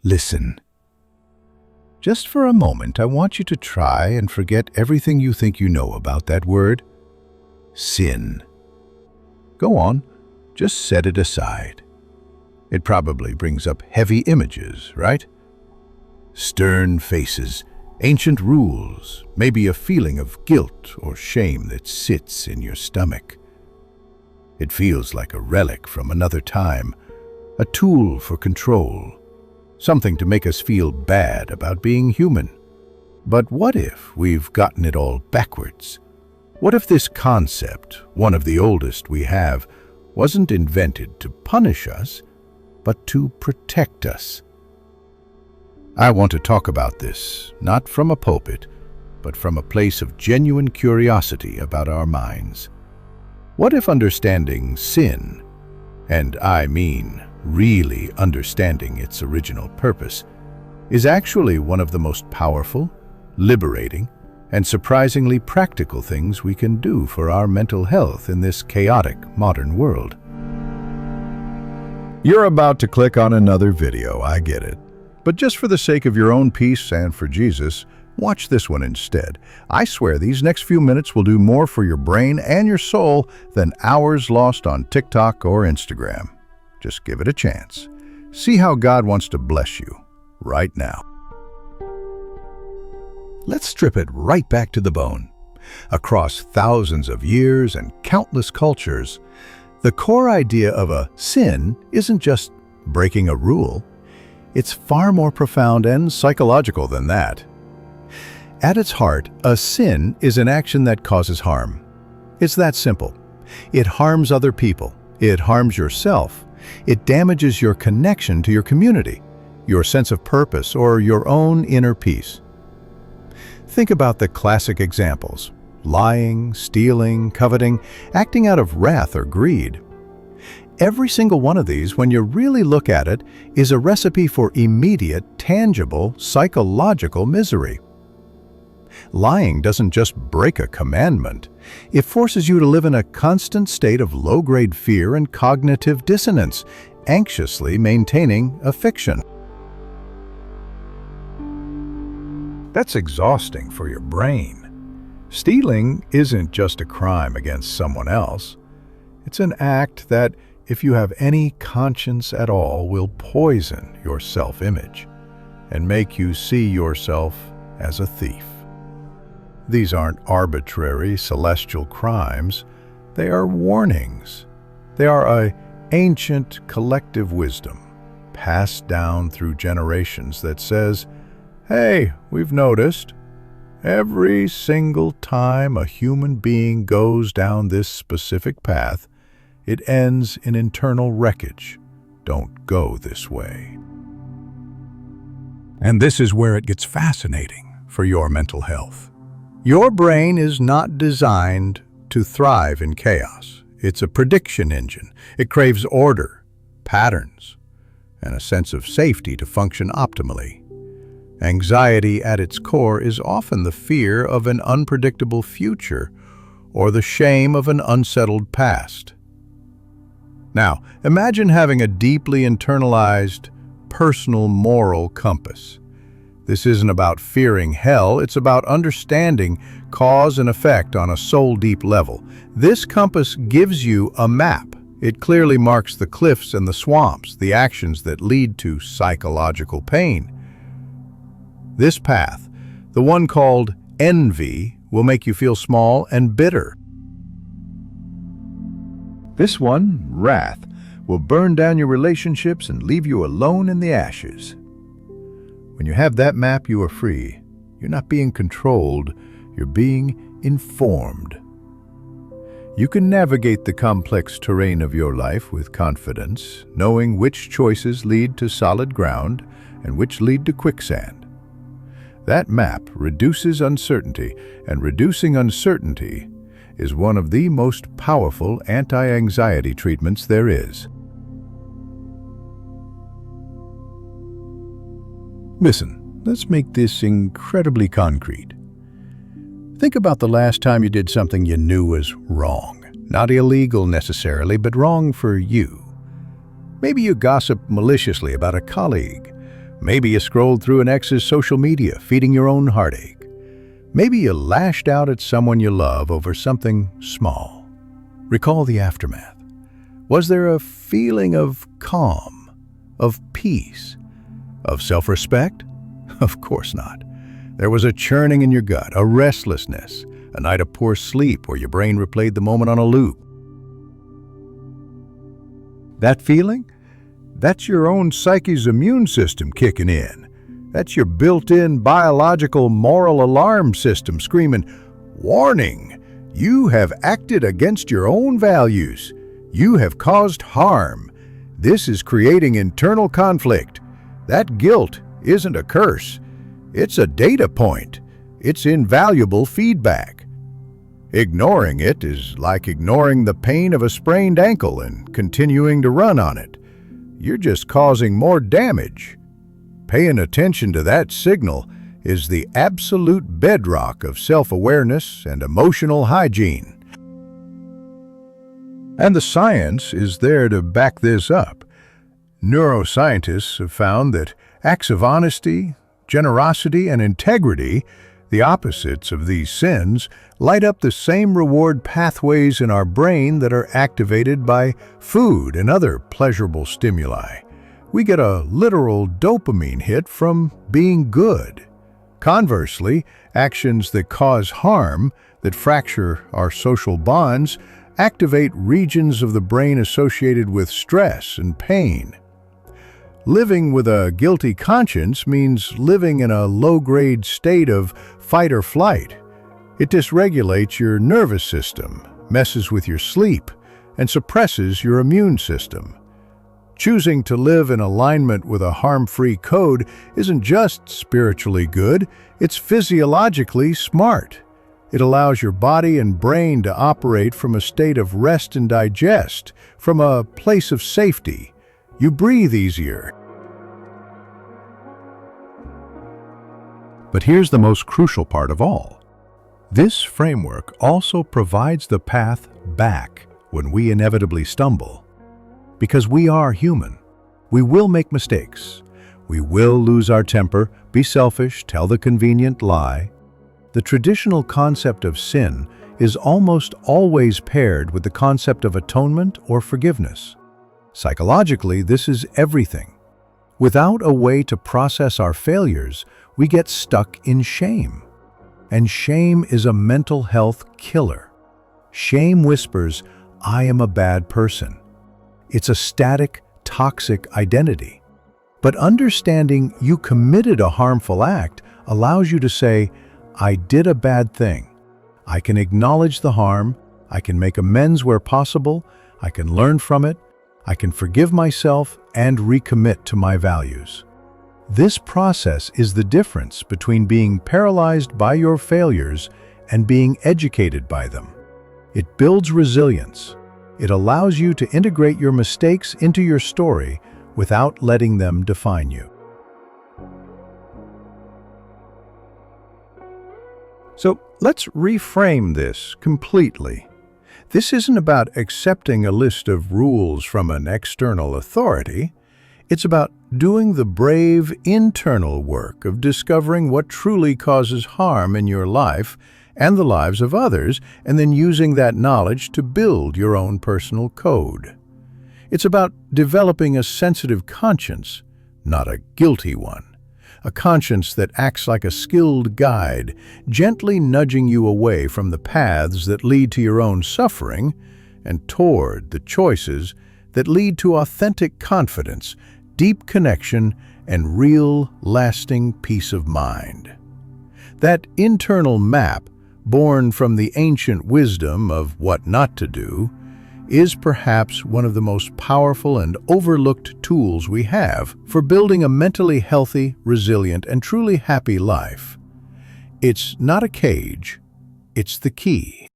Listen. Just for a moment, I want you to try and forget everything you think you know about that word. Sin. Go on, just set it aside. It probably brings up heavy images, right? Stern faces, ancient rules, maybe a feeling of guilt or shame that sits in your stomach. It feels like a relic from another time, a tool for control, something to make us feel bad about being human. But what if we've gotten it all backwards? What if this concept, one of the oldest we have, wasn't invented to punish us, but to protect us? I want to talk about this, not from a pulpit, but from a place of genuine curiosity about our minds. What if understanding sin, and I mean really understanding its original purpose, is actually one of the most powerful, liberating, and surprisingly practical things we can do for our mental health in this chaotic modern world? You're about to click on another video, I get it. But just for the sake of your own peace and for Jesus, watch this one instead. I swear these next few minutes will do more for your brain and your soul than hours lost on TikTok or Instagram. Just give it a chance. See how God wants to bless you right now. Let's strip it right back to the bone. Across thousands of years and countless cultures, the core idea of a sin isn't just breaking a rule. It's far more profound and psychological than that. At its heart, a sin is an action that causes harm. It's that simple. It harms other people. It harms yourself. It damages your connection to your community, your sense of purpose, or your own inner peace. Think about the classic examples: lying, stealing, coveting, acting out of wrath or greed. Every single one of these, when you really look at it, is a recipe for immediate, tangible, psychological misery. Lying doesn't just break a commandment. It forces you to live in a constant state of low-grade fear and cognitive dissonance, anxiously maintaining a fiction. That's exhausting for your brain. Stealing isn't just a crime against someone else. It's an act that, if you have any conscience at all, will poison your self-image and make you see yourself as a thief. These aren't arbitrary celestial crimes. They are warnings. They are an ancient collective wisdom passed down through generations that says, hey, we've noticed, every single time a human being goes down this specific path, it ends in internal wreckage. Don't go this way. And this is where it gets fascinating for your mental health. Your brain is not designed to thrive in chaos. It's a prediction engine. It craves order, patterns, and a sense of safety to function optimally. Anxiety at its core is often the fear of an unpredictable future or the shame of an unsettled past. Now, imagine having a deeply internalized, personal moral compass. This isn't about fearing hell, it's about understanding cause and effect on a soul-deep level. This compass gives you a map. It clearly marks the cliffs and the swamps, the actions that lead to psychological pain. This path, the one called envy, will make you feel small and bitter. This one, wrath, will burn down your relationships and leave you alone in the ashes. When you have that map, you are free. You're not being controlled, you're being informed. You can navigate the complex terrain of your life with confidence, knowing which choices lead to solid ground and which lead to quicksand. That map reduces uncertainty, and reducing uncertainty is one of the most powerful anti-anxiety treatments there is. Listen, let's make this incredibly concrete. Think about the last time you did something you knew was wrong. Not illegal necessarily, but wrong for you. Maybe you gossiped maliciously about a colleague. Maybe you scrolled through an ex's social media, feeding your own heartache. Maybe you lashed out at someone you love over something small. Recall the aftermath. Was there a feeling of calm, of peace, of self-respect? Of course not. There was a churning in your gut, a restlessness, a night of poor sleep where your brain replayed the moment on a loop. That feeling? That's your own psyche's immune system kicking in. That's your built-in biological moral alarm system screaming, "Warning! You have acted against your own values. You have caused harm. This is creating internal conflict. That guilt isn't a curse. It's a data point. It's invaluable feedback. Ignoring it is like ignoring the pain of a sprained ankle and continuing to run on it. You're just causing more damage. Paying attention to that signal is the absolute bedrock of self-awareness and emotional hygiene. And the science is there to back this up. Neuroscientists have found that acts of honesty, generosity, and integrity, the opposites of these sins, light up the same reward pathways in our brain that are activated by food and other pleasurable stimuli. We get a literal dopamine hit from being good. Conversely, actions that cause harm, that fracture our social bonds, activate regions of the brain associated with stress and pain. Living with a guilty conscience means living in a low-grade state of fight or flight. It dysregulates your nervous system, messes with your sleep, and suppresses your immune system. Choosing to live in alignment with a harm-free code isn't just spiritually good, it's physiologically smart. It allows your body and brain to operate from a state of rest and digest, from a place of safety. You breathe easier. But here's the most crucial part of all. This framework also provides the path back when we inevitably stumble. Because we are human. We will make mistakes. We will lose our temper, be selfish, tell the convenient lie. The traditional concept of sin is almost always paired with the concept of atonement or forgiveness. Psychologically, this is everything. Without a way to process our failures, we get stuck in shame. And shame is a mental health killer. Shame whispers, "I am a bad person." It's a static, toxic identity. But understanding you committed a harmful act allows you to say, "I did a bad thing. I can acknowledge the harm, I can make amends where possible, I can learn from it, I can forgive myself and recommit to my values." This process is the difference between being paralyzed by your failures and being educated by them. It builds resilience. It allows you to integrate your mistakes into your story without letting them define you. So let's reframe this completely. This isn't about accepting a list of rules from an external authority. It's about doing the brave internal work of discovering what truly causes harm in your life and the lives of others, and then using that knowledge to build your own personal code. It's about developing a sensitive conscience, not a guilty one. A conscience that acts like a skilled guide, gently nudging you away from the paths that lead to your own suffering and toward the choices that lead to authentic confidence, deep connection, and real, lasting peace of mind. That internal map, born from the ancient wisdom of what not to do, is perhaps one of the most powerful and overlooked tools we have for building a mentally healthy, resilient, and truly happy life. It's not a cage, it's the key.